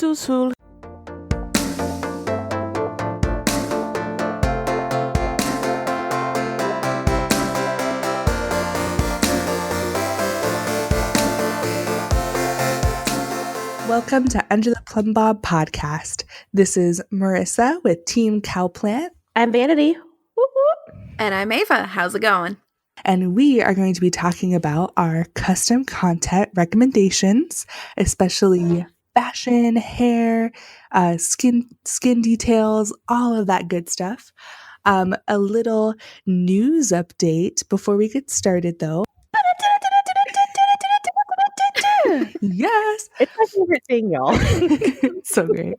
Sul Sul. Welcome to Under the Plum Bob podcast. This is Marissa with Team Cowplant. I'm Vanity. Whoop, whoop. And I'm Ava. How's it going? And we are going to be talking about our custom content recommendations, especially fashion, hair, skin details, all of that good stuff. A little news update before we get started, though. Yes. It's my favorite thing, y'all. So great.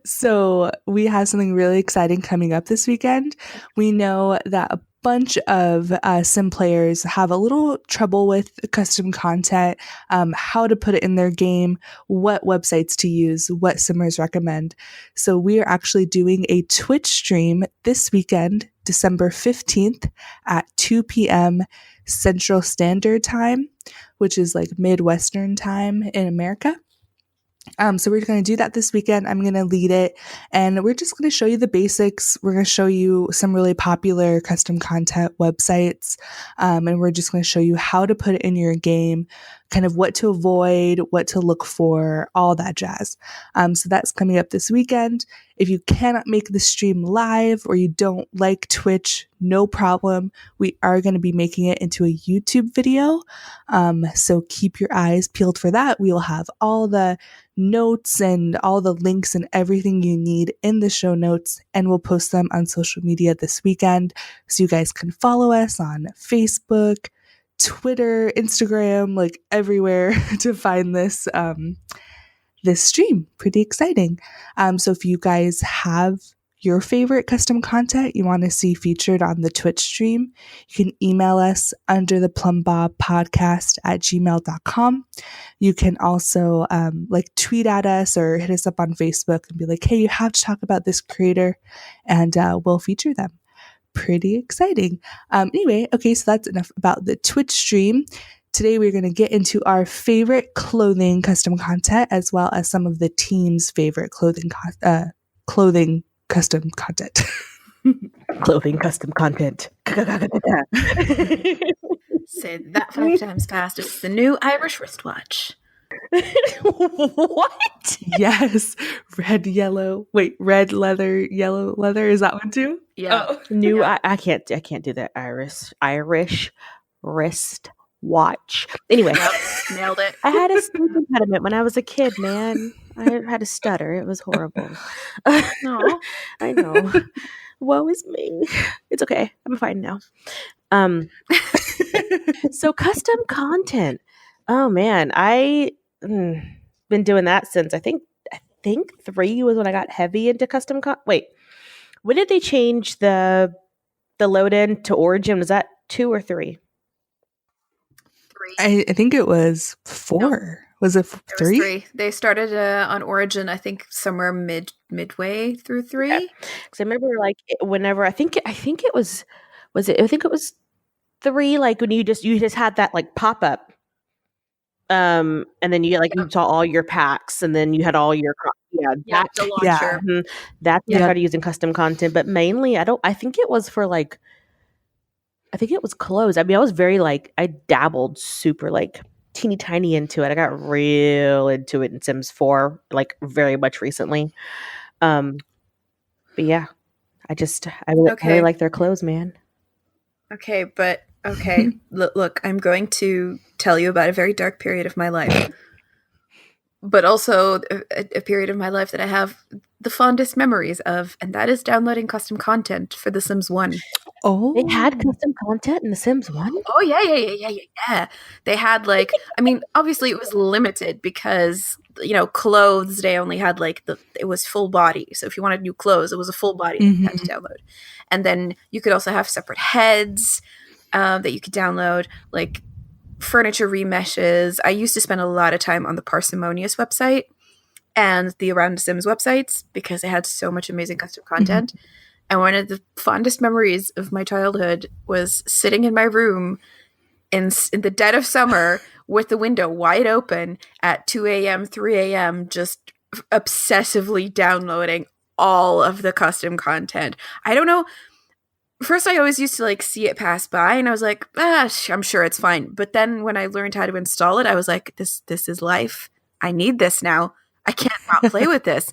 So we have something really exciting coming up this weekend. We know that a bunch of sim players have a little trouble with custom content, how to put it in their game, what websites to use, what simmers recommend. So we are actually doing a Twitch stream this weekend, December 15th at 2 p.m. Central Standard Time, which is like Midwestern time in America. So we're going to do that this weekend. I'm going to lead it, and we're just going to show you the basics. We're going to show you some really popular custom content websites, and we're just going to show you how to put it in your game, kind of what to avoid, what to look for, all that jazz. So that's coming up this weekend. If you cannot make the stream live or you don't like Twitch, no problem. We are going to be making it into a YouTube video. So keep your eyes peeled for that. We will have all the notes and all the links and everything you need in the show notes, and we'll post them on social media this weekend. So you guys can follow us on Facebook, Twitter, Instagram, like everywhere to find this this stream. Pretty exciting. So if you guys have your favorite custom content you want to see featured on the Twitch stream, you can email us undertheplumbobpodcast@gmail.com. You can also tweet at us or hit us up on Facebook and be like, hey, you have to talk about this creator, and we'll feature them. Pretty exciting. Anyway, okay, so that's enough about the Twitch stream. Today we're going to get into our favorite clothing custom content, as well as some of the team's favorite clothing custom content. Clothing custom content. Say that 5 times fast. It's the new Irish wristwatch. What? Yes. Red, leather, yellow leather. Is that one too? Yeah. Oh. New. Yeah. I can't do that. Irish wrist watch. Anyway, Yep, nailed it. I had a speech impediment when I was a kid, man. I had a stutter. It was horrible. No, I know. Woe is me. It's okay. I'm fine now. So custom content. Oh man, I been doing that since I think 3 was when I got heavy into custom Wait, when did they change the load in to Origin? Was that 2 or 3? 3. I think it was 4. No. Was it 3? It was 3. They started on Origin, I think somewhere midway through 3. Yeah. Because I remember whenever I think it was 3, like when you just had that like pop up. And then you you saw all your packs, and then you had all your the launcher. That's when I started using custom content, but mainly I think it was for I think it was clothes. I mean, I was very I dabbled super teeny tiny into it. I got real into it in Sims 4 very much recently. But yeah, I really like their clothes, man. Okay. Look, I'm going to tell you about a very dark period of my life, but also a period of my life that I have the fondest memories of, and that is downloading custom content for The Sims 1. Oh, they had custom content in The Sims 1? Oh, yeah. They had obviously it was limited because, clothes, they only had it was full body. So if you wanted new clothes, it was a full body that you had to download. And then you could also have separate heads that you could download, furniture remeshes. I used to spend a lot of time on the Parsimonious website and the Around the Sims websites because they had so much amazing custom content. Mm-hmm. And one of the fondest memories of my childhood was sitting in my room in the dead of summer with the window wide open at 2 a.m., 3 a.m., just obsessively downloading all of the custom content. I don't know. First, I always used to like see it pass by, and I was like, I'm sure it's fine. But then when I learned how to install it, I was like, this is life. I need this now. I can't not play with this.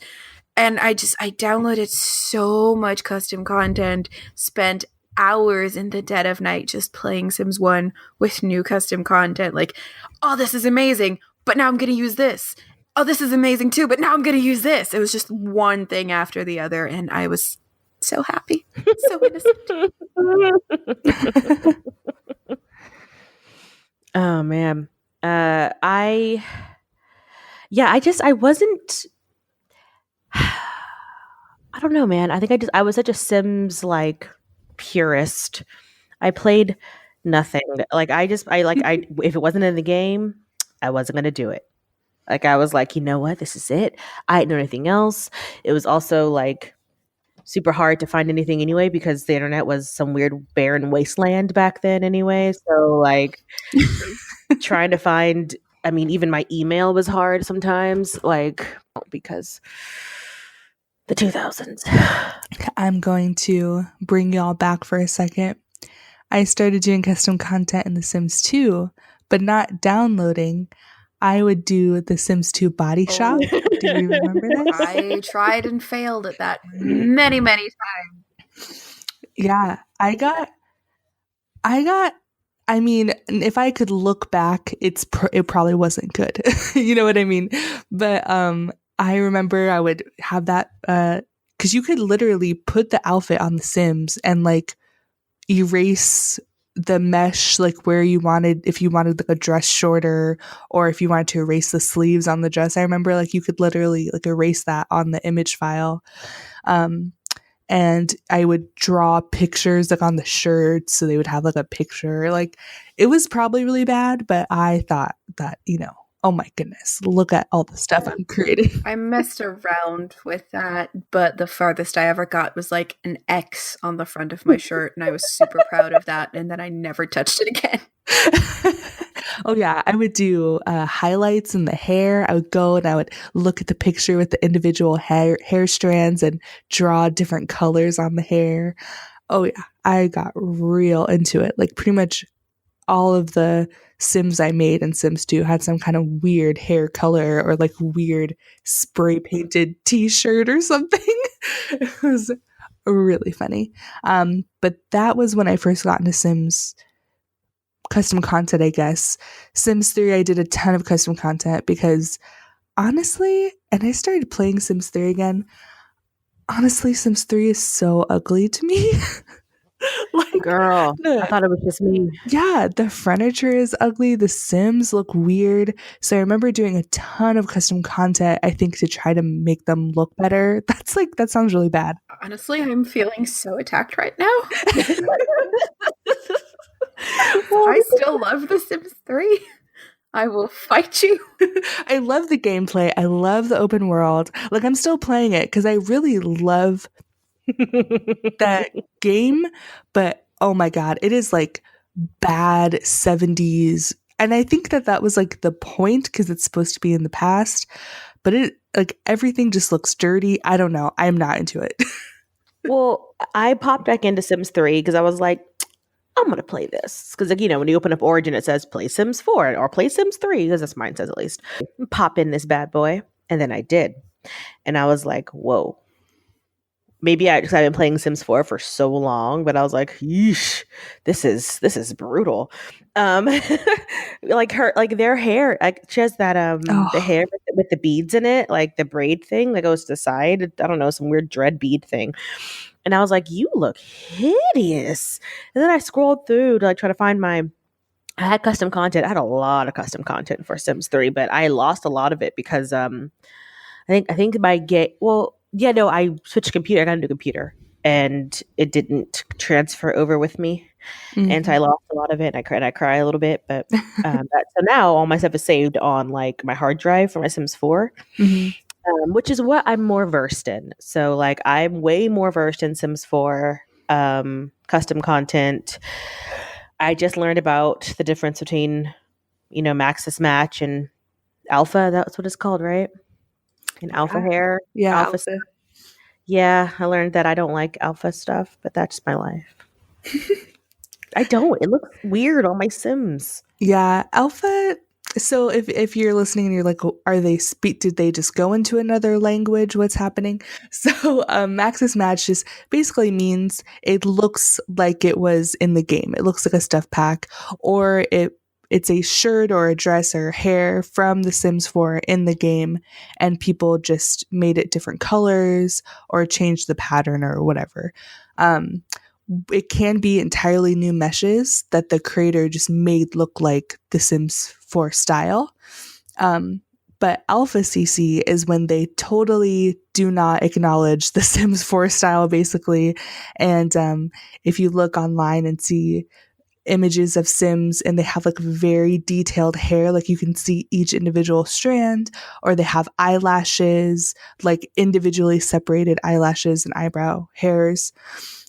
And I downloaded so much custom content, spent hours in the dead of night just playing Sims 1 with new custom content. Like, oh, this is amazing, but now I'm going to use this. Oh, this is amazing too, but now I'm going to use this. It was just one thing after the other, and I was so happy, so innocent. Oh man, I wasn't. I don't know, man. I think I was such a Sims like purist. I played nothing. Like I if it wasn't in the game, I wasn't gonna do it. Like I was like, you know what, this is it. I didn't know anything else. It was also like super hard to find anything anyway because the internet was some weird barren wasteland back then anyway. So like trying to find, I mean, even my email was hard sometimes, like because the 2000s. I'm going to bring y'all back for a second. I started doing custom content in The Sims 2, but not downloading. I would do The Sims 2 body shop. Do you remember this? I tried and failed at that many, many times. Yeah, I mean, if I could look back, it probably wasn't good. You know what I mean? But I remember I would have that because you could literally put the outfit on The Sims and like erase the mesh, like where you wanted, if you wanted like a dress shorter or if you wanted to erase the sleeves on the dress. I remember like you could literally like erase that on the image file. And I would draw pictures like on the shirts so they would have like a picture. Like it was probably really bad, but I thought that, you know, oh my goodness, look at all the stuff I'm creating. I messed around with that, but the farthest I ever got was like an X on the front of my shirt, and I was super proud of that, and then I never touched it again. Oh yeah, I would do highlights in the hair. I would go and I would look at the picture with the individual hair strands and draw different colors on the hair. Oh yeah, I got real into it. Like pretty much all of the Sims I made in Sims 2 had some kind of weird hair color or like weird spray painted t-shirt or something. It was really funny. But that was when I first got into Sims custom content, I guess. Sims 3, I did a ton of custom content because honestly, and I started playing Sims 3 again, honestly, Sims 3 is so ugly to me. Like, girl, I thought it was just me. Yeah, the furniture is ugly. The Sims look weird. So I remember doing a ton of custom content, I think, to try to make them look better. That sounds really bad. Honestly, I'm feeling so attacked right now. I still love The Sims 3. I will fight you. I love the gameplay. I love the open world. Like, I'm still playing it because I really love that game, but oh my god, it is like bad 70s, and I think that was like the point because it's supposed to be in the past, but it like everything just looks dirty. I don't know, I'm not into it. Well, I popped back into Sims 3 because I was like, I'm gonna play this because, like, you know, when you open up Origin it says play Sims 4 or play Sims 3, because that's mine says at least. Pop in this bad boy, and then I did, and I was like, whoa. Maybe because I've been playing Sims 4 for so long, but I was like, yeesh, this is brutal. Like their hair, like she has that the hair with the beads in it, like the braid thing that goes to the side. I don't know, some weird dread bead thing. And I was like, you look hideous. And then I scrolled through to like try to find I had custom content. I had a lot of custom content for Sims 3, but I lost a lot of it because I think I switched computer. I got a new computer, and it didn't transfer over with me, and so I lost a lot of it. And I cry a little bit, but so now all my stuff is saved on like my hard drive for my Sims 4, which is what I'm more versed in. So like I'm way more versed in Sims 4 custom content. I just learned about the difference between, you know, Maxis Match and Alpha. That's what it's called, right? and alpha hair. Yeah, Alpha. Alpha. Yeah, I learned that I don't like alpha stuff, but that's my life. I don't. It looks weird on my Sims. Yeah, Alpha. So if you're listening and you're like, are they speak? Did they just go into another language? What's happening? So Maxis Match just basically means it looks like it was in the game. It looks like a stuff pack, or it's a shirt or a dress or hair from The Sims 4 in the game, and people just made it different colors or changed the pattern or whatever. It can be entirely new meshes that the creator just made look like The Sims 4 style. But Alpha CC is when they totally do not acknowledge The Sims 4 style, basically. And if you look online and see images of Sims and they have like very detailed hair, like you can see each individual strand, or they have eyelashes, like individually separated eyelashes and eyebrow hairs.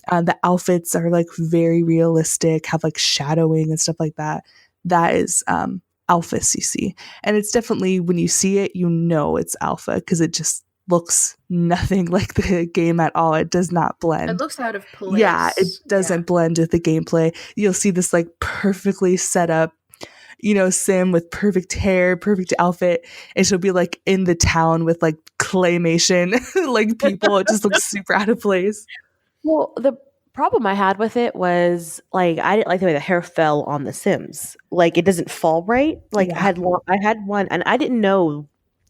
The outfits are like very realistic, have like shadowing and stuff like that. That is Alpha CC. And it's definitely, when you see it, you know it's Alpha because it just looks nothing like the game at all. It does not blend. It looks out of place. Yeah, it doesn't blend with the gameplay. You'll see this like perfectly set up, Sim with perfect hair, perfect outfit, and she'll be like in the town with like claymation, like people. It just looks super out of place. Well, the problem I had with it was like I didn't like the way the hair fell on the Sims. Like it doesn't fall right. Like Yeah. I had one, and I didn't know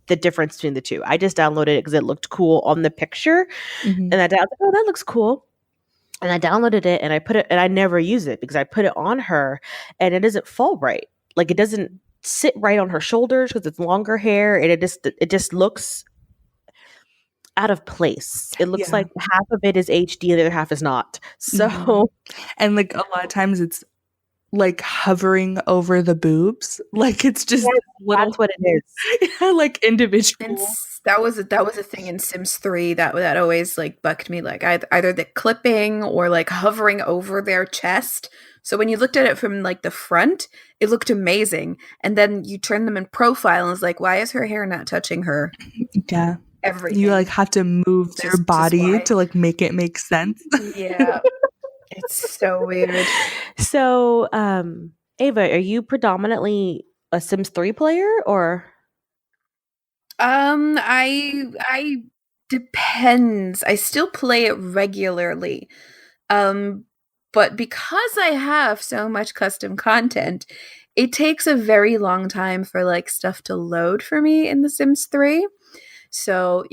the difference between the two. I just downloaded it because it looked cool on the picture, and I was like, oh, that looks cool. And I downloaded it and I put it, and I never use it because I put it on her, and it doesn't fall right. Like it doesn't sit right on her shoulders because it's longer hair, and it just looks out of place. It looks like half of it is HD and the other half is not. So, and like a lot of times it's like hovering over the boobs, like it's just little. That's what it is. Yeah, like individual. And that was a thing in Sims 3 that always like bucked me, like either the clipping or like hovering over their chest. So when you looked at it from like the front, it looked amazing, and then you turn them in profile and it's like, why is her hair not touching her? Yeah. Everything. You like have to move their body to like make it make sense. Yeah. It's so weird. So, Ava, are you predominantly a Sims 3 player or? I depends. I still play it regularly. But because I have so much custom content, it takes a very long time for like stuff to load for me in The Sims 3. So,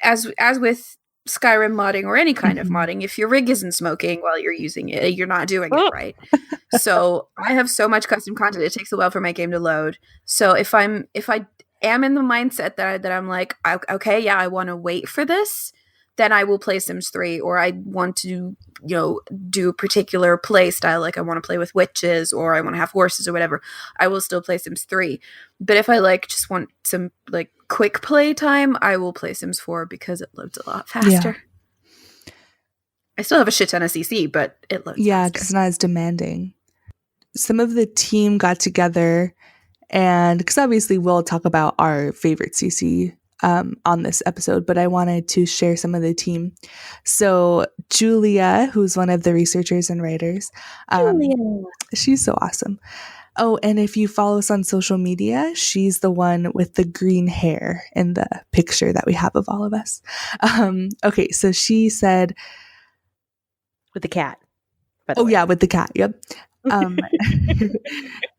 as with Skyrim modding or any kind of modding, if your rig isn't smoking while you're using it, you're not doing it right. So I have so much custom content, it takes a while for my game to load. So if I am in the mindset that I'm like, okay, yeah, I want to wait for this, then I will play Sims 3, or I want to, do a particular play style, like I want to play with witches or I want to have horses or whatever, I will still play Sims 3. But if I like just want some like quick play time, I will play Sims 4 because it loads a lot faster. Yeah. I still have a shit ton of CC, but it loads faster. Yeah, because it's not as demanding. Some of the team got together, and because obviously we'll talk about our favorite CC on this episode, but I wanted to share some of the team. So Julia, who's one of the researchers and writers, she's so awesome. Oh, and if you follow us on social media, she's the one with the green hair in the picture that we have of all of us. Okay, so she said, with the cat. Yeah, with the cat. Yep.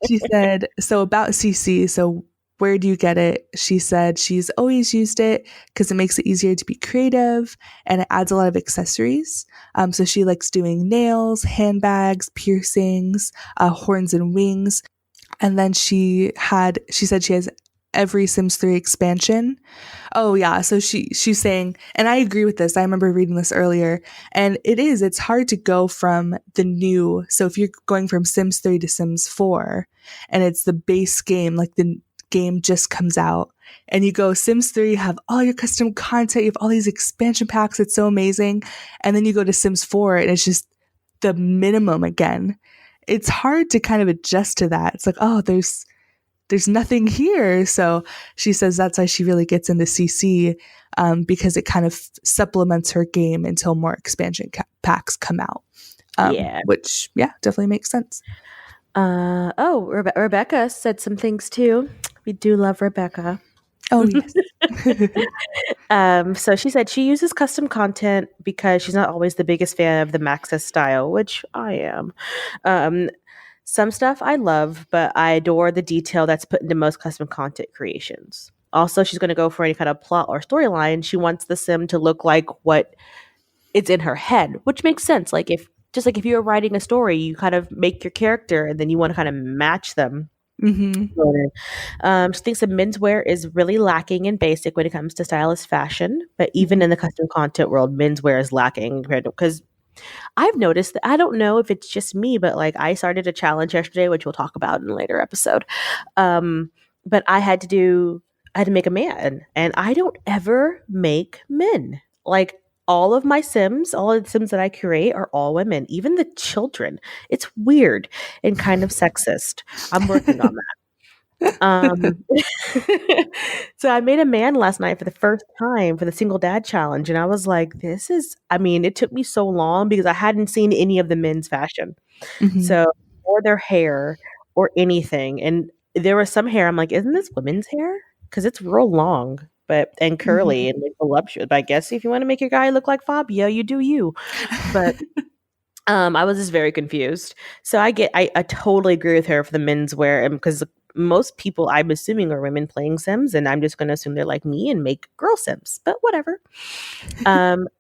She said, so about CC, so where do you get it? She said she's always used it because it makes it easier to be creative and it adds a lot of accessories. So she likes doing nails, handbags, piercings, horns and wings. And then she said she has every Sims 3 expansion. Oh yeah, so she's saying, and I agree with this, I remember reading this earlier, and it's hard to go from the new, so if you're going from Sims 3 to Sims 4, and it's the base game, like the game just comes out, and you go Sims 3, you have all your custom content, you have all these expansion packs, it's so amazing, and then you go to Sims 4, and it's just the minimum again. It's hard to kind of adjust to that. It's like, oh, there's there's nothing here. So she says that's why she really gets into CC, because it kind of supplements her game until more expansion packs come out. Which, definitely makes sense. Rebecca said some things too. We do love Rebecca. Oh, yes. So she said she uses custom content because she's not always the biggest fan of the Maxis style, which I am. Some stuff I love, but I adore the detail that's put into most custom content creations. Also, she's going to go for any kind of plot or storyline. She wants the sim to look like what it's in her head, which makes sense. Like if you're writing a story, you kind of make your character and then you want to kind of match them. Mm-hmm. She thinks the menswear is really lacking in basic when it comes to stylish fashion, but even in the custom content world, menswear is lacking because I've noticed that, I don't know if it's just me, but like I started a challenge yesterday, which we'll talk about in a later episode. But I had to make a man, and I don't ever make men. Like all of the sims that I create are all women, even the children. It's weird and kind of sexist. I'm working on that. So I made a man last night for the first time for the single dad challenge, and I was like, it took me so long because I hadn't seen any of the men's fashion. So, or their hair or anything. And there was some hair, I'm like, isn't this women's hair? Because it's real long and curly and like voluptuous. But I guess if you want to make your guy look like Fabio, you do you. But I was just very confused. So I totally agree with her for the menswear, and because most people I'm assuming are women playing Sims, and I'm just going to assume they're like me and make girl Sims, but whatever.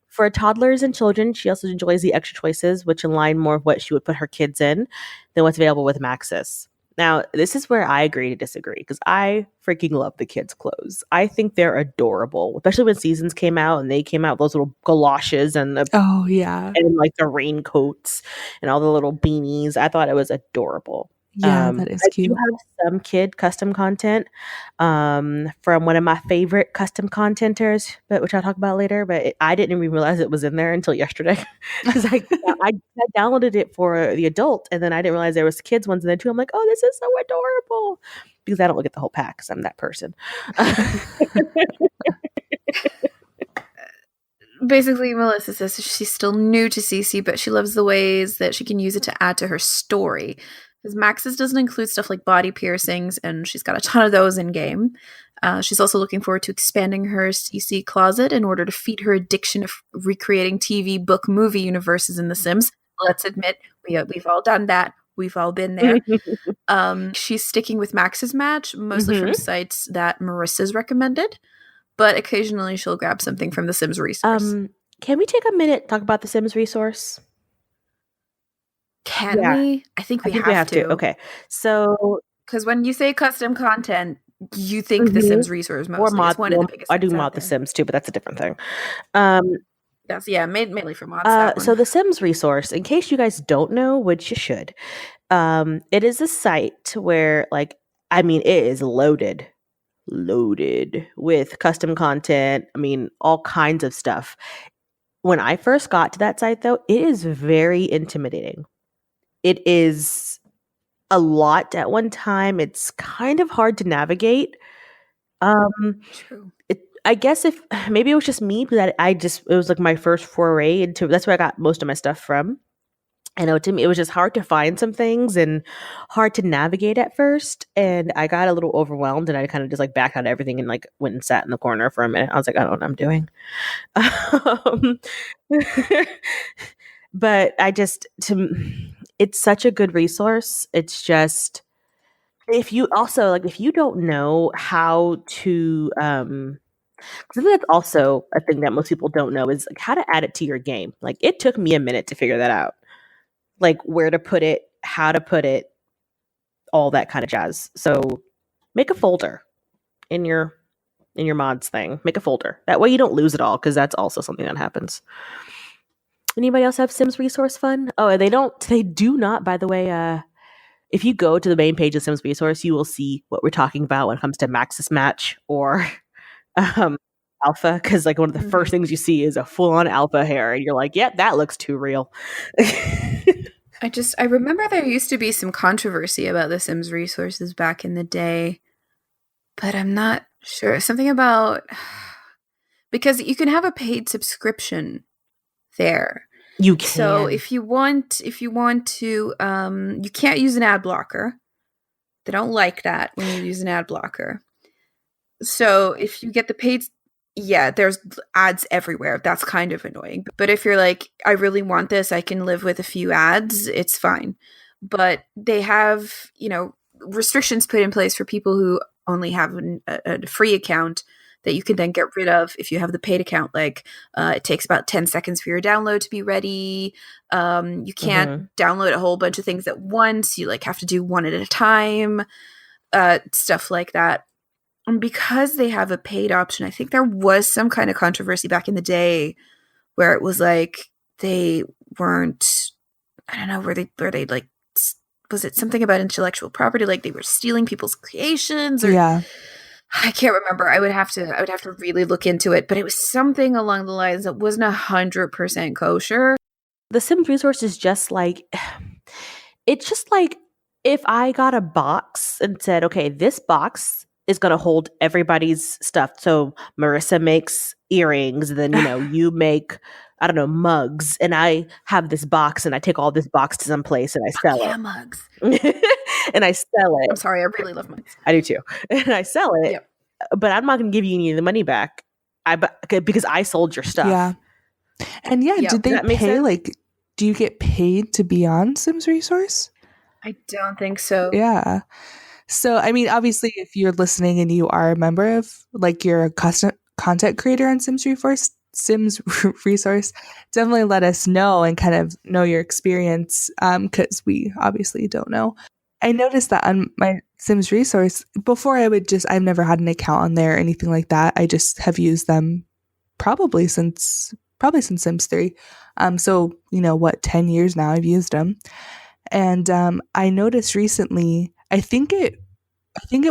For toddlers and children, she also enjoys the extra choices, which align more with what she would put her kids in than what's available with Maxis. Now, this is where I agree to disagree, because I freaking love the kids' clothes. I think they're adorable, especially when Seasons came out and they came out with those little galoshes and and like the raincoats and all the little beanies. I thought it was adorable. That is cute. I do have some kid custom content from one of my favorite custom contenters, which I'll talk about later. But I didn't even realize it was in there until yesterday, because I downloaded it for the adult, and then I didn't realize there was kids ones in there too. I'm like, oh, this is so adorable, because I don't look at the whole pack because I'm that person. Basically, Melissa says she's still new to CC, but she loves the ways that she can use it to add to her story. Because Maxis doesn't include stuff like body piercings, and she's got a ton of those in game. She's also looking forward to expanding her CC closet in order to feed her addiction of recreating TV, book, movie universes in The Sims. Let's admit, we've all done that. We've all been there. She's sticking with Max's Match, mostly from sites that Marissa's recommended, but occasionally she'll grab something from the Sims resource. Can we take a minute to talk about the Sims resource? Can we? I think we have to. Okay. So, because when you say custom content, you think the Sims resource mostly. Or mod. One of the biggest I do mod the Sims too, but that's a different thing. That's mainly for mods. So the Sims resource, in case you guys don't know, which you should, it is a site where, it is loaded with custom content. All kinds of stuff. When I first got to that site, though, it is very intimidating. It is a lot at one time. It's kind of hard to navigate. True. I guess if maybe it was just me, because it was like my first foray into, that's where I got most of my stuff from. I know to me, it was just hard to find some things and hard to navigate at first. And I got a little overwhelmed, and I kind of just backed out of everything and went and sat in the corner for a minute. I was like, I don't know what I'm doing. But it's such a good resource. It's just, if you don't know how to, I think that's also a thing that most people don't know, is how to add it to your game. It took me a minute to figure that out. Where to put it, how to put it, all that kind of jazz. So make a folder in your mods thing. Make a folder. That way you don't lose it all, because that's also something that happens. Anybody else have Sims resource fun? Oh, they do not, by the way. If you go to the main page of Sims resource, you will see what we're talking about when it comes to Maxis Match or alpha, because one of the first things you see is a full-on alpha hair, and you're like, yep, that looks too real. I remember there used to be some controversy about the Sims resources back in the day. but I'm not sure. Something about because you can have a paid subscription there. You So can. if you want to, you can't use an ad blocker. They don't like that when you use an ad blocker. So if you get the paid, yeah, there's ads everywhere. That's kind of annoying. But if you're like, I really want this, I can live with a few ads, it's fine. But they have, restrictions put in place for people who only have a free account that you can then get rid of if you have the paid account. Like, it takes about 10 seconds for your download to be ready. You can't download a whole bunch of things at once. You like have to do one at a time, stuff like that. And because they have a paid option, I think there was some kind of controversy back in the day where it was like they weren't, I don't know, were they like, was it something about intellectual property? Like they were stealing people's creations, or Yeah. I can't remember. I would have to really look into it, but it was something along the lines that wasn't 100% kosher. The Sims resource is just like, it's just like if I got a box and said, okay, this box is going to hold everybody's stuff. So Marissa makes earrings, then, you make, I don't know, mugs, and I have this box and I take all this box to some place and I sell Yeah, it. mugs. And I sell it. I'm sorry, I really love mugs. I do too. And I sell it, Yep. but I'm not going to give you any of the money back because I sold your stuff. Yeah. And yeah, Yep. did they Does that make pay, sense? like, do you get paid to be on Sims Resource? I don't think so. Yeah. So, I mean, obviously, if you're listening and you are a member of, like, you're a content creator on Sims Resource, definitely let us know and kind of know your experience, because we obviously don't know. I noticed that on my Sims Resource, before I've never had an account on there or anything like that. I just have used them probably since Sims 3. So, 10 years now I've used them. And I noticed recently, I think it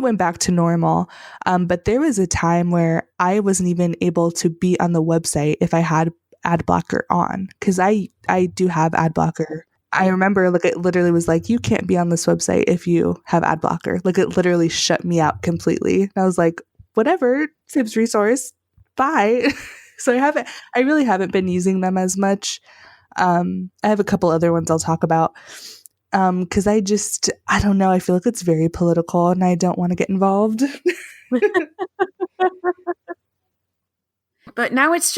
went back to normal, but there was a time where I wasn't even able to be on the website if I had ad blocker on, because I do have ad blocker. I remember, like, it literally was like, you can't be on this website if you have ad blocker. Like, it literally shut me out completely. And I was like, whatever, Sims Resource, bye. So I really haven't been using them as much. I have a couple other ones I'll talk about. Because I don't know, I feel like it's very political and I don't want to get involved. But now it's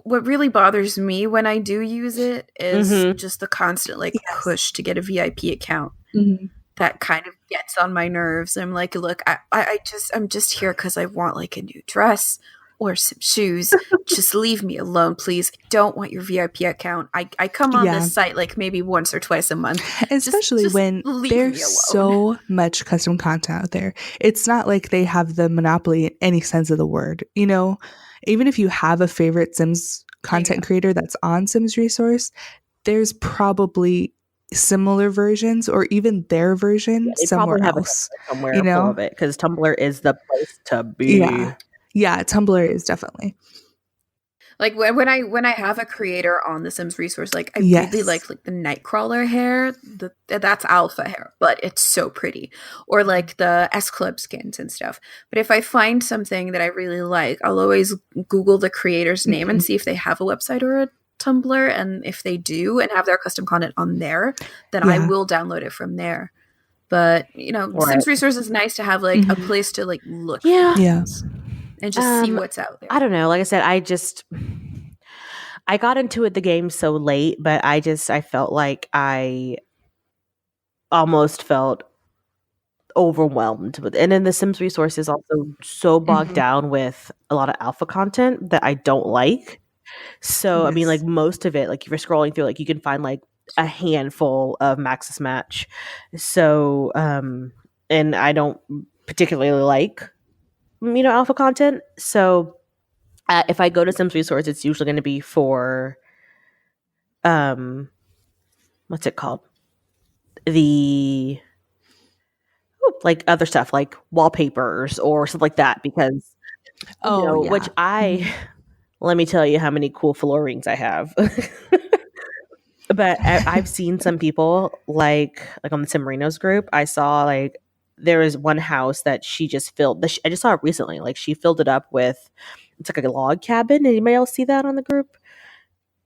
what really bothers me when I do use it is just the constant push to get a VIP account. Mm-hmm. That kind of gets on my nerves. I'm like, look, I'm just here because I want like a new dress or some shoes. Just leave me alone, please. I don't want your VIP account. I come on this site like maybe once or twice a month. Especially just when there's so much custom content out there. It's not like they have the monopoly in any sense of the word. Even if you have a favorite Sims content creator that's on Sims Resource, there's probably similar versions or even their version somewhere else. Somewhere full of it, because Tumblr is the place to be. Yeah, Tumblr is definitely. Like when I have a creator on the Sims Resource, like I really like the Nightcrawler hair. That's alpha hair, but it's so pretty. Or like the S Club skins and stuff. But if I find something that I really like, I'll always Google the creator's name and see if they have a website or a Tumblr. And if they do and have their custom content on there, then I will download it from there. But Sims Resource is nice to have like a place to like look for things and just see what's out there. I don't know. Like I said, I got into the game so late, but I felt like I almost felt overwhelmed with, and then the Sims Resource is also so bogged down with a lot of alpha content that I don't like. So I mean, like most of it, like if you're scrolling through, like you can find like a handful of Maxis match. So and I don't particularly like alpha content. So if I go to Sims Resource, it's usually going to be for what's it called, the like other stuff like wallpapers or something like that, because which let me tell you how many cool floor rings I have. But I've seen some people like on the Sim Marinos group, I saw like there is one house that she just filled. I just saw it recently. Like she filled it up with, it's like a log cabin. Anybody else see that on the group?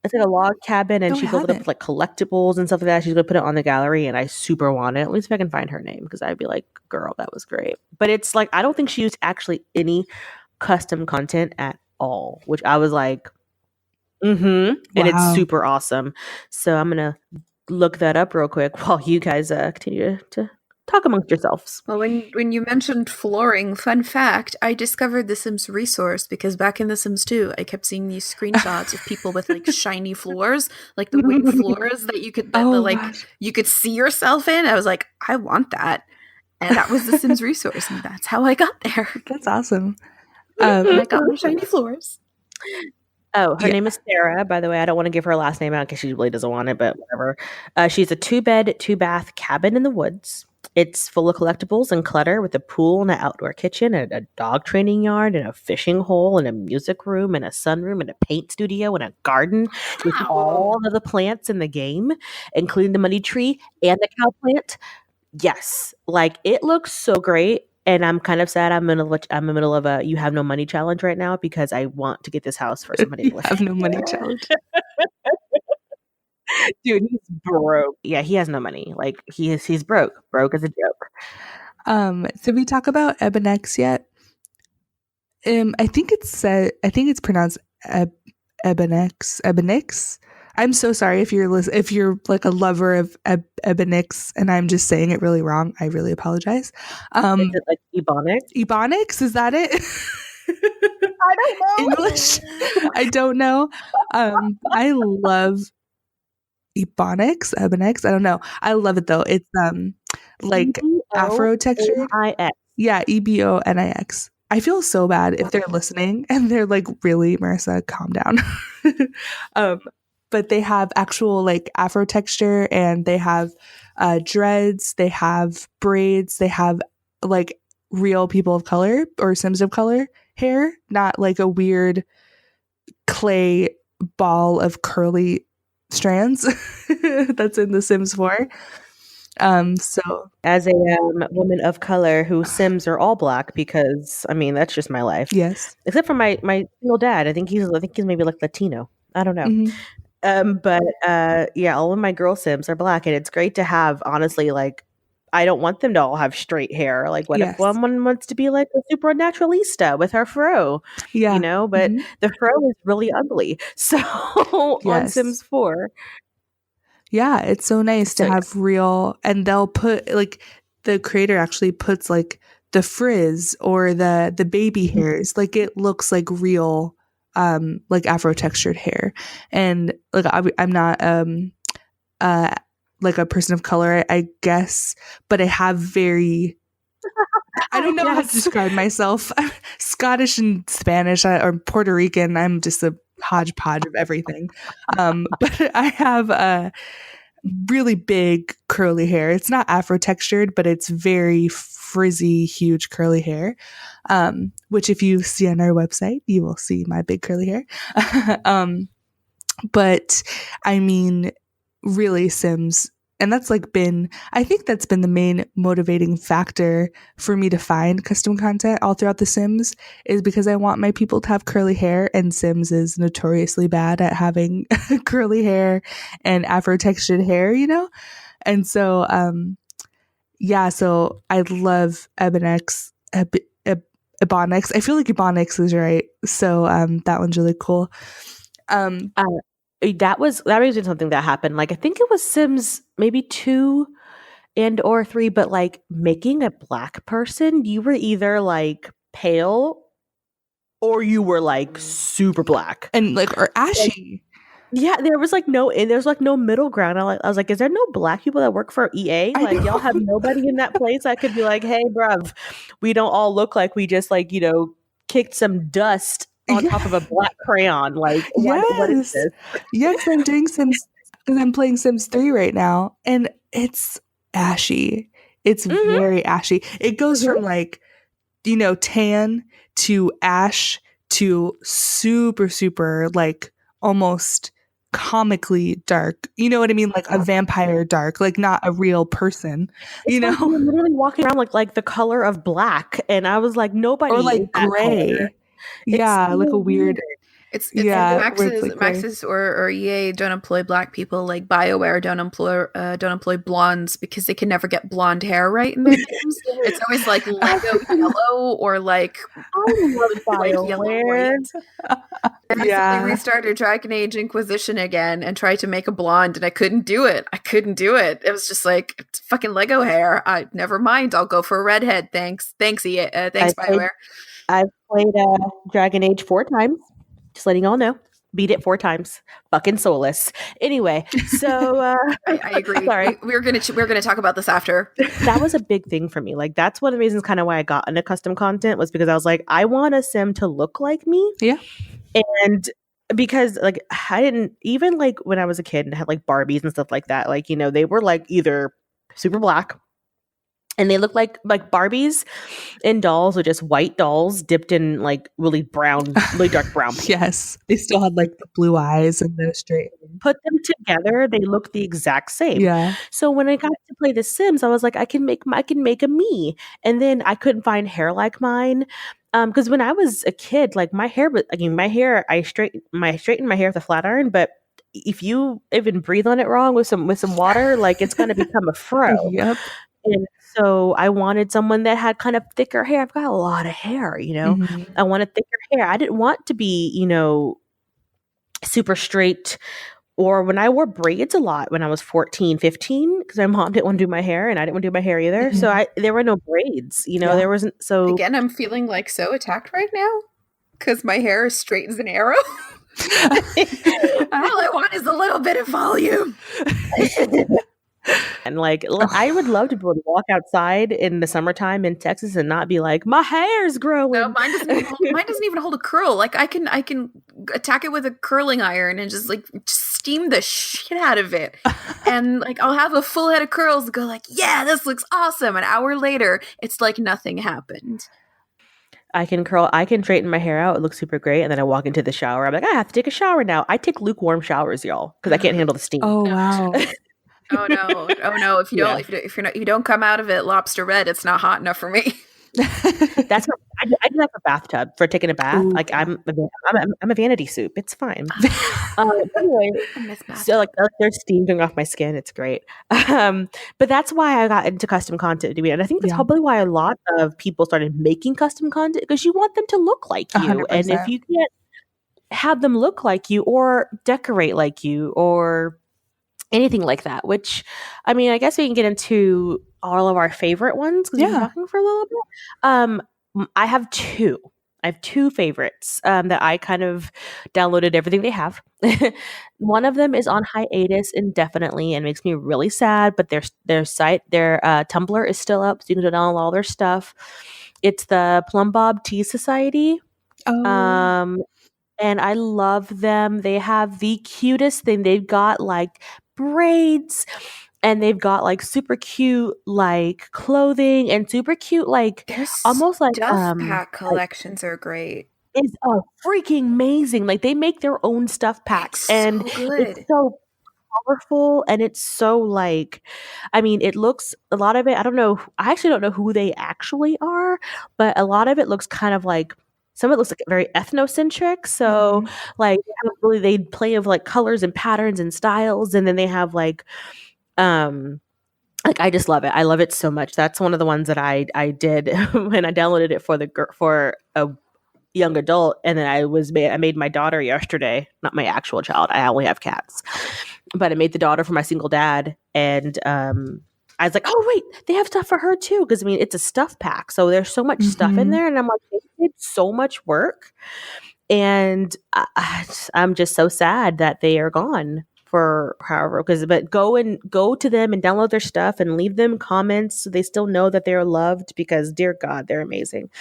It's like a log cabin, and No, I she filled it up with haven't. like collectibles and stuff like that. She's gonna put it on the gallery, and I super want it. Let me see if I can find her name, because I'd be like, girl, that was great. But it's like, I don't think she used actually any custom content at all, which I was like, and it's Wow. super awesome. So I'm gonna look that up real quick while you guys continue to talk amongst yourselves. Well, when you mentioned flooring, fun fact, I discovered the Sims resource because back in The Sims 2, I kept seeing these screenshots of people with like shiny floors, like the wood floors that you could gosh. you could see yourself in. I was like, I want that. And that was the Sims resource, and that's how I got there. That's awesome. And I got my shiny floors. Oh, her Yeah. name is Sarah, by the way. I don't want to give her last name out because she really doesn't want it, but whatever. She's a 2-bed, 2-bath cabin in the woods. It's full of collectibles and clutter, with a pool and an outdoor kitchen and a dog training yard and a fishing hole and a music room and a sunroom and a paint studio and a garden with all of the plants in the game, including the money tree and the cow plant. Yes, like it looks so great. And I'm kind of sad I'm in the middle of a you have no money challenge right now, because I want to get this house for somebody You to live have in. no money challenge. Dude, he's broke. Yeah, he has no money. Like he's broke. Broke as a joke. Did we talk about Ebenex yet? I think it's pronounced Ebenex. I'm so sorry if you're like a lover of Ebenex and I'm just saying it really wrong. I really apologize. Is it like Ebonics? Ebonics, is that it? I don't know. English? I don't know. I love Ebonics. I don't know. I love it though. It's like Afro textured. Ebonix. Yeah, Ebonix. I feel so bad if they're listening and they're like, really, Marissa, calm down. But they have actual like Afro texture, and they have dreads, they have braids, they have like real people of color or Sims of color hair, not like a weird clay ball of curly strands that's in The Sims 4. So as a woman of color whose Sims are all black, because I mean that's just my life. yes. Except for my single dad. I think he's maybe like Latino. I don't know. But yeah, all of my girl Sims are black, and it's great to have, honestly, like I don't want them to all have straight hair. Like what if one wants to be like a super naturalista with her fro? Yeah. You know, but the fro is really ugly. So on Sims 4. Yeah, it's so nice to have real, and they'll put like the creator actually puts like the frizz or the baby hairs, like it looks like real like Afro textured hair. And like I'm not like a person of color, I guess, but I have very I don't know how to describe myself. I'm Scottish and Spanish or Puerto Rican. I'm just a hodgepodge of everything. But I have really big curly hair. It's not Afro textured, but it's very frizzy, huge curly hair. Which if you see on our website, you will see my big curly hair. But I mean, really Sims, and that's like I think that's been the main motivating factor for me to find custom content all throughout The Sims, is because I want my people to have curly hair, and Sims is notoriously bad at having curly hair and Afro textured hair, you know? And so, yeah, so I love Ebonix. Ebonix. I feel like Ebonix is right. So, that one's really cool. That reminds me of something that happened. Like I think it was Sims maybe 2 and or 3, but like making a black person, you were either like pale or you were like super black and like or ashy. Yeah, there was like no middle ground. I was like, is there no black people that work for EA? Like y'all have nobody in that place that could be like, hey, bruv, we don't all look like we just like, kicked some dust on top of a black crayon. Like, what is this? Yes, I'm doing Sims because I'm playing Sims 3 right now, and it's ashy. It's very ashy. It goes from like, tan to ash to super, super like almost comically dark. You know what I mean? Like a vampire dark, like not a real person, you It's like know? you're literally walking around like the color of black. And I was like, nobody Or is like that color. gray. It's Yeah, so like a weird, It's yeah, where it's like gray. Maxis or EA don't employ black people. Like BioWare don't employ blondes because they can never get blonde hair right in their games. It's always like Lego yellow or like I love yellow BioWare. white. I recently Yeah. restarted Dragon Age Inquisition again and tried to make a blonde, and I couldn't do it. It was just like it's fucking Lego hair. Never mind. I'll go for a redhead. Thanks, EA. Thanks BioWare. I've played Dragon Age 4 times. Just letting y'all know. Beat it 4 times. Fucking soulless. Anyway, so I agree. Sorry. We're gonna talk about this after. That was a big thing for me. Like that's one of the reasons kind of why I got into custom content was because I was like, I want a sim to look like me. Yeah. And because like I didn't even like when I was a kid and had like Barbies and stuff like that, like, you know, they were like either super black and they look like Barbies and dolls are just white dolls dipped in like really dark brown paint. Yes. They still had like the blue eyes and the straight. Put them together, they look the exact same. Yeah. So when I got to play The Sims, I was like, I can make a me. And then I couldn't find hair like mine. Because when I was a kid, like my hair, I straightened my hair with a flat iron, but if you even breathe on it wrong with some water, like it's gonna become a fro. Yep. And so I wanted someone that had kind of thicker hair. I've got a lot of hair, you know. Mhm. I wanted thicker hair. I didn't want to be, you know, super straight. Or when I wore braids a lot when I was 14, 15, because my mom didn't want to do my hair and I didn't want to do my hair either. Mhm. So there were no braids, you know, Yeah. there wasn't. So Again, I'm feeling like so attacked right now because my hair is straight as an arrow. All I want is a little bit of volume. And like, I would love to be able to walk outside in the summertime in Texas and not be like, my hair's growing. No, mine doesn't even hold a curl. Like I can attack it with a curling iron and just steam the shit out of it. And like I'll have a full head of curls and go like, yeah, this looks awesome. An hour later, it's like nothing happened. I can straighten my hair out. It looks super great. And then I walk into the shower. I'm like, I have to take a shower now. I take lukewarm showers, y'all, because I can't handle the steam. Oh, wow. Oh no! If you don't come out of it lobster red, it's not hot enough for me. That's what I do that for bathtub for taking a bath. Ooh, like yeah. I'm a vanity soup. It's fine. Anyway, so like there's steam going off my skin. It's great. But that's why I got into custom content, and I think that's probably why a lot of people started making custom content because you want them to look like you, 100%. and if you can't have them look like you or decorate like you or anything like that, which I mean, I guess we can get into all of our favorite ones because we've been talking for a little bit. I have two favorites that I kind of downloaded everything they have. One of them is on hiatus indefinitely and makes me really sad, but their Tumblr is still up, so you can download all their stuff. It's the Plumbob Tea Society. Oh. And I love them. They have the cutest thing. They've got like braids and they've got like super cute like clothing and super cute like almost like stuff pack collections are great. It's freaking amazing. Like they make their own stuff packs and it's so colorful and it's so like, I mean, it looks a lot of it. I actually don't know who they actually are, but a lot of it looks kind of like some of it looks like very ethnocentric. So like they play of like colors and patterns and styles. And then they have like I just love it. I love it so much. That's one of the ones that I did when I downloaded it for a young adult. And then I made my daughter yesterday, not my actual child. I only have cats, but I made the daughter for my single dad. And, I was like, oh wait, they have stuff for her too. Cause I mean, it's a stuff pack. So there's so much stuff in there. And I'm like, they did so much work. And I'm just so sad that they are gone for however, but go to them and download their stuff and leave them comments so they still know that they're loved because dear God, they're amazing.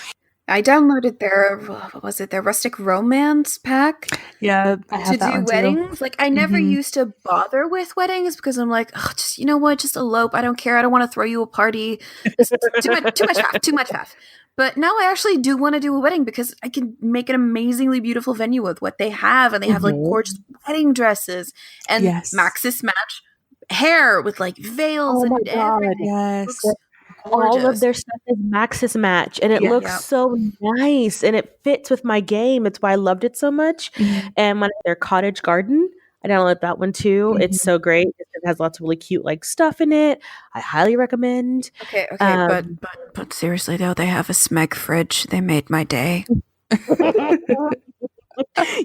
I downloaded their Rustic Romance pack. Yeah, to do weddings. Like I never used to bother with weddings because I'm like, oh, just elope. I don't care. I don't want to throw you a party. Too much faff. But now I actually do want to do a wedding because I can make an amazingly beautiful venue with what they have, and they have like Mhm. gorgeous wedding dresses and Yes. Maxis match hair with like veils Oh my and god. everything. Yes. Looks All of gorgeous. their stuff is Maxis match, and it Yeah. looks Yeah. so nice, and it fits with my game. It's why I loved it so much. Mhm. And when their cottage garden, I downloaded that one too. It's Mhm. so great. It has lots of really cute like stuff in it. I highly recommend. Okay, but Um, but seriously though, they have a Smeg fridge. They made my day.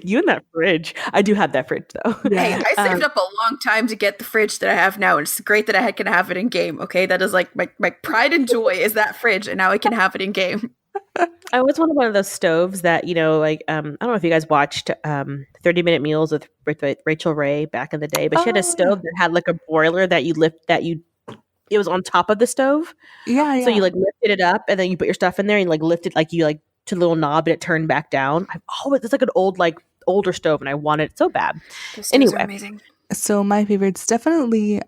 you and that fridge. I do have that fridge though. Hey, Yeah. I saved up a long time to get the fridge that I have now, and it's great that I can have it in game. Okay, that is like my pride and joy is that fridge, and now I can have it in game. I always wanted one of those stoves that, like I don't know if you guys watched 30-minute meals with Rachel Ray back in the day, but she had a Oh, yeah. stove that had like a broiler that you lift that you it was on top of the stove. Yeah, So you yeah. like lifted it up and then you put your stuff in there and you like lift it like you like to the little knob and it turned back down. I've always it's like an older stove and I wanted it so bad. Those stoves are Anyway. amazing. So my favorite's definitely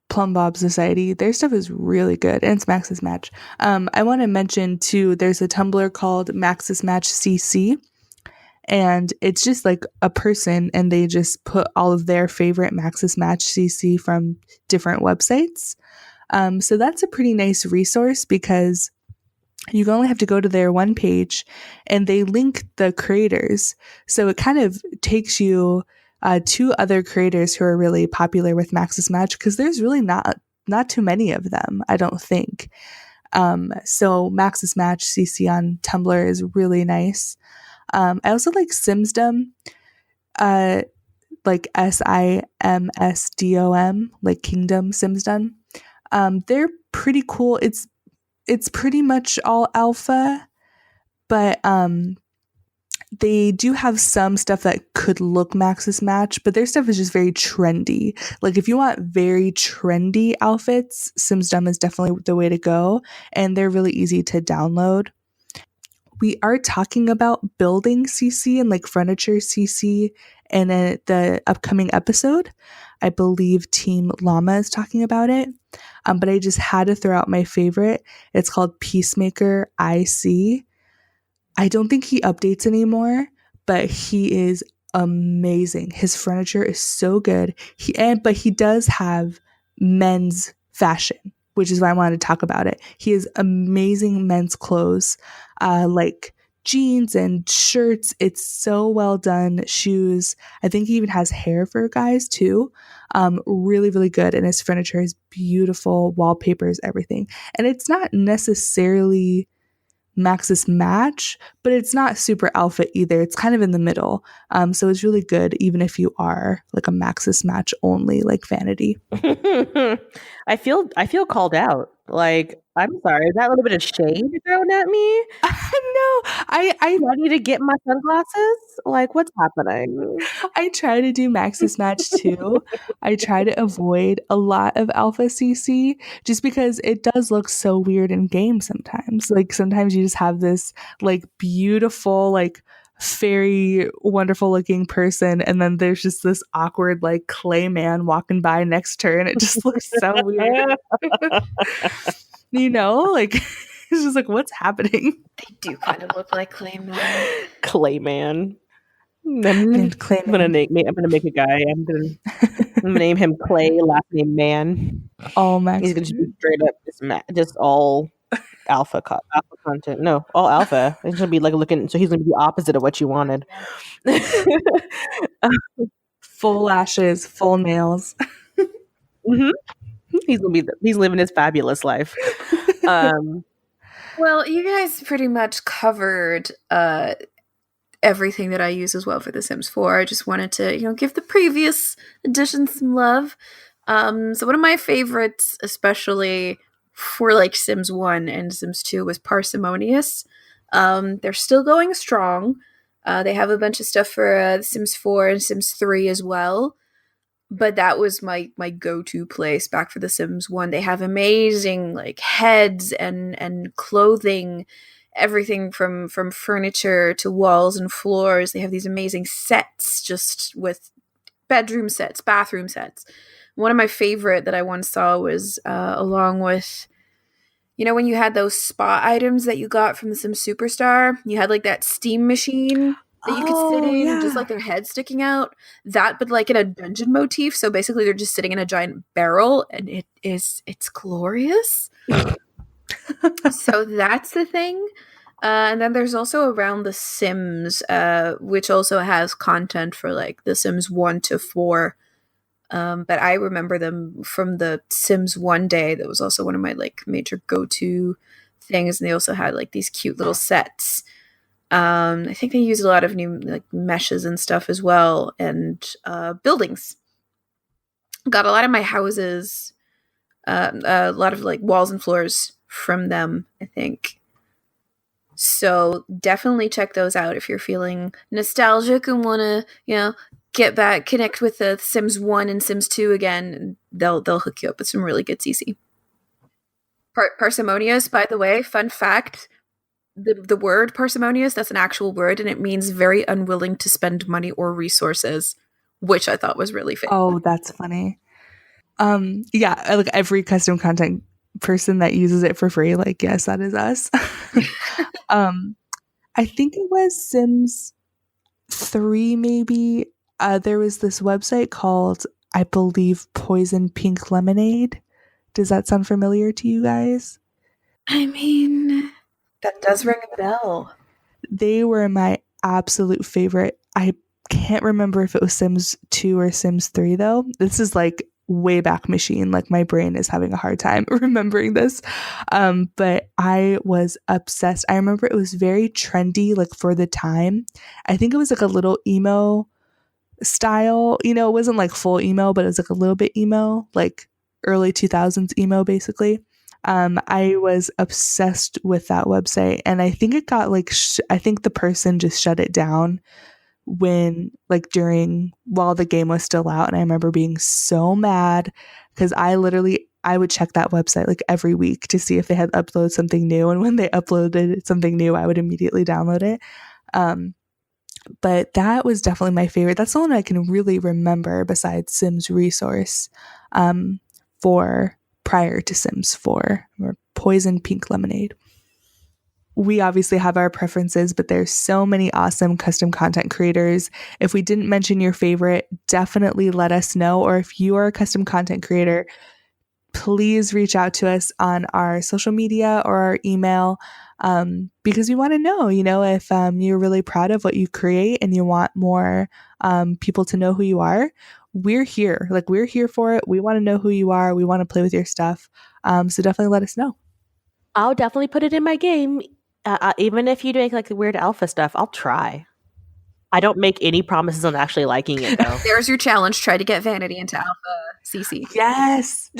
Plum Bob Society. Their stuff is really good, and it's Max's Match. I want to mention too. There's a Tumblr called Max's Match CC, and it's just like a person, and they just put all of their favorite Max's Match CC from different websites. So that's a pretty nice resource because you only have to go to their one page, and they link the creators. So it kind of takes you to other creators who are really popular with Max's Match because there's really not too many of them, I don't think. So Max's Match CC on Tumblr is really nice. I also like Simsdom, like SIMSDOM, like Kingdom Simsdom. They're pretty cool. It's pretty much all alpha, but they do have some stuff that could look Max's Match, but their stuff is just very trendy. Like if you want very trendy outfits, Simsdom is definitely the way to go, and they're really easy to download. We are talking about building CC and like furniture CC in the upcoming episode. I believe Team Llama is talking about it. But I just had to throw out my favorite. It's called Peacemaker IC. I don't think he updates anymore, but he is amazing. His furniture is so good. But he does have men's fashion, which is why I wanted to talk about it. He has amazing men's clothes, like jeans and shirts. It's so well done. Shoes. I think he even has hair for guys too. Really, really good. And his furniture is beautiful, wallpapers, everything. And it's not necessarily Max's Match, but it's not super alpha either. It's kind of in the middle. So it's really good, even if you are like a Max's Match only, like Vanity. I feel called out. Like, I'm sorry, is that a little bit of shade thrown at me? No, I Do I need to get my sunglasses? Like, what's happening? I try to do Max's Match too. I try to avoid a lot of alpha CC just because it does look so weird in games sometimes. Like sometimes you just have this like beautiful, like fairy wonderful looking person, and then there's just this awkward like clay man walking by next to her, and it just looks so weird. Like it's just like what's happening? They do kind of look like Claymore. Clayman. And clay I'm gonna man. make a guy. I'm gonna name him Clay, last name Man. All Max. He's gonna just be straight up just all alpha content. No, all alpha. It's gonna be like looking. So he's gonna be the opposite of what you wanted. Full lashes, full nails. Mhm. He's living his fabulous life. Well, you guys pretty much covered everything that I use as well for The Sims 4. I just wanted to, give the previous editions some love. So one of my favorites, especially for like Sims 1 and Sims 2, was Parsimonious. They're still going strong. They have a bunch of stuff for Sims 4 and Sims 3 as well. But that was my go-to place back for The Sims 1. They have amazing like heads and clothing, everything from furniture to walls and floors. They have these amazing sets just with bedroom sets, bathroom sets. One of my favorite that I once saw was along with You know when you had those spa items that you got from the Sims Superstar? You had like that steam machine that you could sit Oh, in and just yeah. like their head sticking out. That, but like in a dungeon motif. So basically they're just sitting in a giant barrel and it's glorious. So that's the thing. And then there's also Around the Sims, which also has content for like the Sims 1 to 4. But I remember them from the Sims 1 day. That was also one of my like major go-to things. And they also had like these cute little sets. I think they used a lot of new like meshes and stuff as well, and buildings. Got a lot of my houses, a lot of like walls and floors from them, I think. So definitely check those out if you're feeling nostalgic and want to, get back, connect with the Sims 1 and Sims 2 again. They'll hook you up with some really good CC. Parsimonious, by the way, fun fact, the word parsimonious, that's an actual word, and it means very unwilling to spend money or resources, which I thought was really fitting. Oh, that's funny. Yeah, like every custom content person that uses it for free, like, yes, that is us. I think it was Sims 3, maybe. There was this website called, I believe, Poison Pink Lemonade. Does that sound familiar to you guys? I mean, that does ring a bell. They were my absolute favorite. I can't remember if it was Sims 2 or Sims 3, though. This is like way back machine. Like my brain is having a hard time remembering this. But I was obsessed. I remember it was very trendy, like for the time. I think it was like a little emo style. It wasn't like full emo, but it was like a little bit emo, like early 2000s emo, basically. I was obsessed with that website, and I think it got like I think the person just shut it down when like while the game was still out, and I remember being so mad because I would check that website like every week to see if they had uploaded something new, and when they uploaded something new, I would immediately download it. But that was definitely my favorite. That's the one I can really remember besides Sims Resource, for prior to Sims 4, or Poison Pink Lemonade. We obviously have our preferences, but there's so many awesome custom content creators. If we didn't mention your favorite, definitely let us know. Or if you are a custom content creator, please reach out to us on our social media or our email, because we want to know, if you're really proud of what you create and you want more people to know who you are. We're here. Like, we're here for it. We want to know who you are. We want to play with your stuff. So definitely let us know. I'll definitely put it in my game. Even if you make like the weird alpha stuff, I'll try. I don't make any promises on actually liking it, though. There's your challenge. Try to get Vanity into Alpha CC. Yes.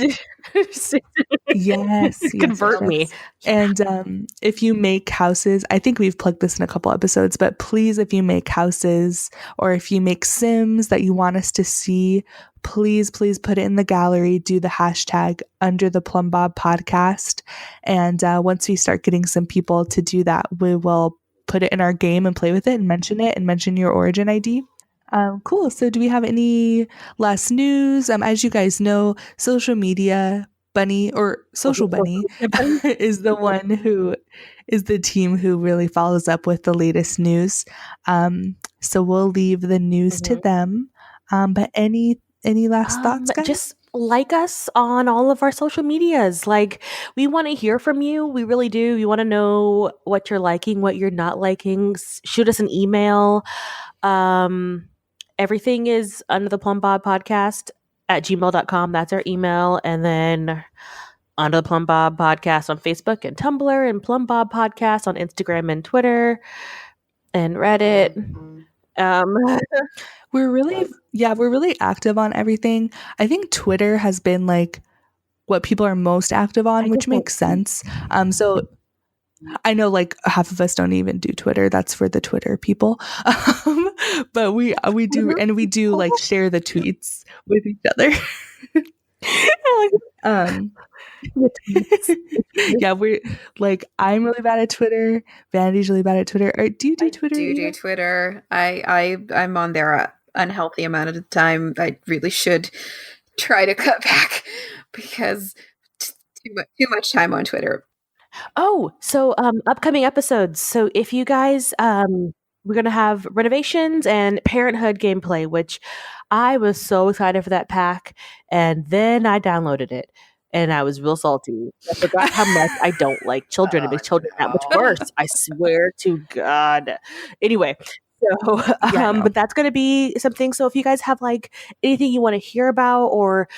Yes. Convert me. And if you make houses, I think we've plugged this in a couple episodes, but please, if you make houses or if you make Sims that you want us to see, please put it in the gallery. Do the hashtag Under the Plum Bob Podcast. And once we start getting some people to do that, we will put it in our game and play with it and mention your origin ID. Cool. So do we have any last news? As you guys know, Social Media Bunny, or Social Bunny, is the one who is the team who really follows up with the latest news. So we'll leave the news to them. But any last thoughts, guys? Just like us on all of our social medias. Like, we want to hear from you. We really do. We want to know what you're liking, what you're not liking. Shoot us an email. Everything is Under the Plum Bob Podcast at gmail.com. That's our email. And then Under the Plum Bob Podcast on Facebook and Tumblr, and Plum Bob Podcast on Instagram and Twitter and Reddit. We're really active on everything. I think Twitter has been like what people are most active on, which makes sense. So I know like half of us don't even do Twitter. That's for the Twitter people. But we do, and we do like share the tweets with each other. Yeah, we're like, I'm really bad at Twitter. Vanity's really bad at Twitter. Do you do Twitter? I do Twitter. I'm on there an unhealthy amount of the time. I really should try to cut back because too much time on Twitter. Oh, so upcoming episodes. So if you guys we're gonna have renovations and parenthood gameplay, which I was so excited for that pack, and then I downloaded it and I was real salty. I forgot how much I don't like children. It makes children that much worse. I swear to God. Anyway, so but that's gonna be something. So if you guys have like anything you want to hear about, or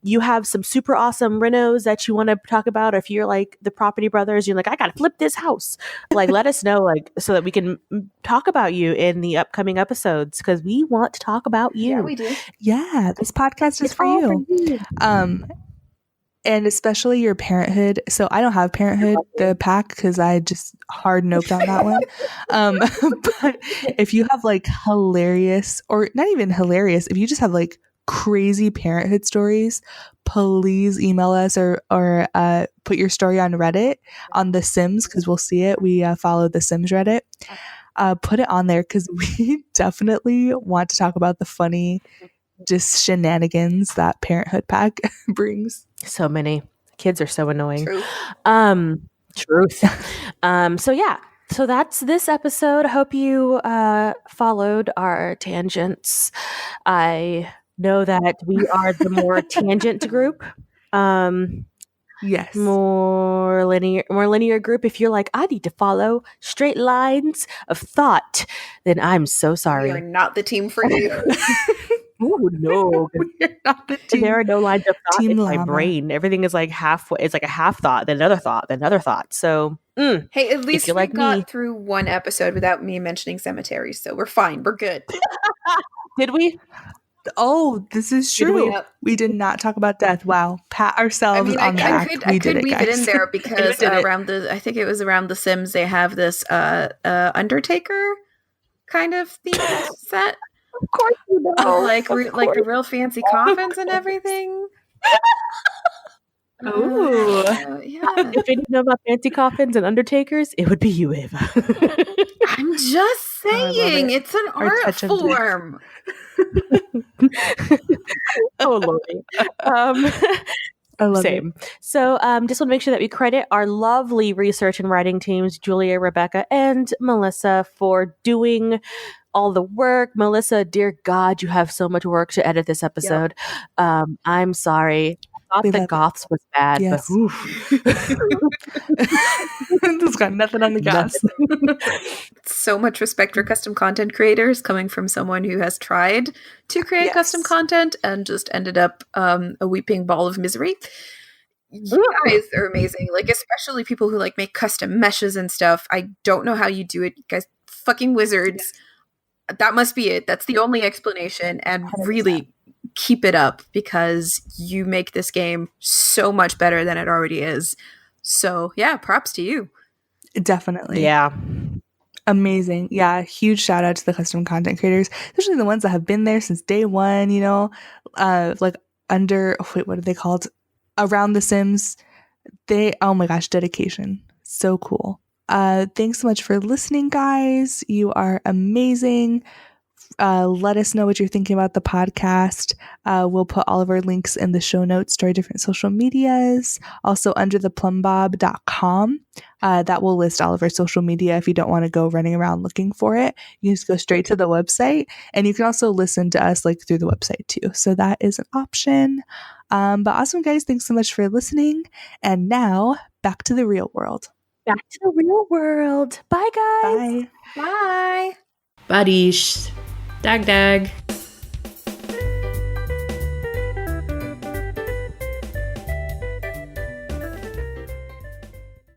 you have some super awesome renos that you want to talk about, or if you're like the property brothers, you're like, I gotta flip this house, like let us know, like so that we can talk about you in the upcoming episodes, because we want to talk about you. Yeah, we do. Yeah, this podcast is It's for all you. And especially your parenthood. So I don't have parenthood, the pack, because I just hard noped on that one. But if you have like hilarious, or not even hilarious, if you just have like crazy parenthood stories, please email us or put your story on Reddit on The Sims, because we'll see it. We follow The Sims Reddit. Put it on there, because we definitely want to talk about the funny just shenanigans that parenthood pack brings. So many kids are so annoying. True. Truth. So yeah, so that's this episode. I hope you followed our tangents. I know that we are the more tangent group. Yes. More linear group. If you're like, I need to follow straight lines of thought, then I'm so sorry. We are not the team for you. Oh no. We're not the team. There are no lines of thought Team in my llama. brain. Everything is like halfway. It's like a half thought, then another thought, then another thought. So Hey, at least you're we like got me. through one episode without me mentioning cemeteries, so we're fine. We're good. Did we? Oh, this is Did true. we? We did not talk about death. Wow. Pat ourselves on the back. I We could did it, weave it in guys. there because did it. around the, I think it was around the Sims, they have this Undertaker kind of theme set. Of course you know. Like the real fancy coffins and everything. Ooh. Yeah. If you know about fancy coffins and undertakers, it would be you, Ava. I'm just saying, it's an Our art touch of death. form. Oh lordy. I love Same. it. So just want to make sure that we credit our lovely research and writing teams, Julia, Rebecca, and Melissa, for doing all the work. Melissa, dear God, you have so much work to edit this episode. I'm sorry. I thought the goths was bad, yes. but oof. This got nothing on the gas. So much respect for custom content creators, coming from someone who has tried to create custom content and just ended up a weeping ball of misery. You guys are amazing. Like, especially people who like make custom meshes and stuff. I don't know how you do it. You guys fucking wizards. That must be it. That's the only explanation. And 100%. Really keep it up, because you make this game so much better than it already is. So yeah, props to you. Definitely. Yeah. Amazing. Yeah. Huge shout out to the custom content creators, especially the ones that have been there since day one, you know, like what are they called? Around the Sims. Oh my gosh, dedication. So cool. Thanks so much for listening, guys. You are amazing. Let us know what you're thinking about the podcast. We'll put all of our links in the show notes to our different social medias. Also under theplumbob.com. That will list all of our social media if you don't want to go running around looking for it. You can just go straight to the website, and you can also listen to us like through the website too. So that is an option. But awesome, guys. Thanks so much for listening. And now back to the real world. Back to the real world. Bye, guys. Bye. Bye. Barish. Dag dag.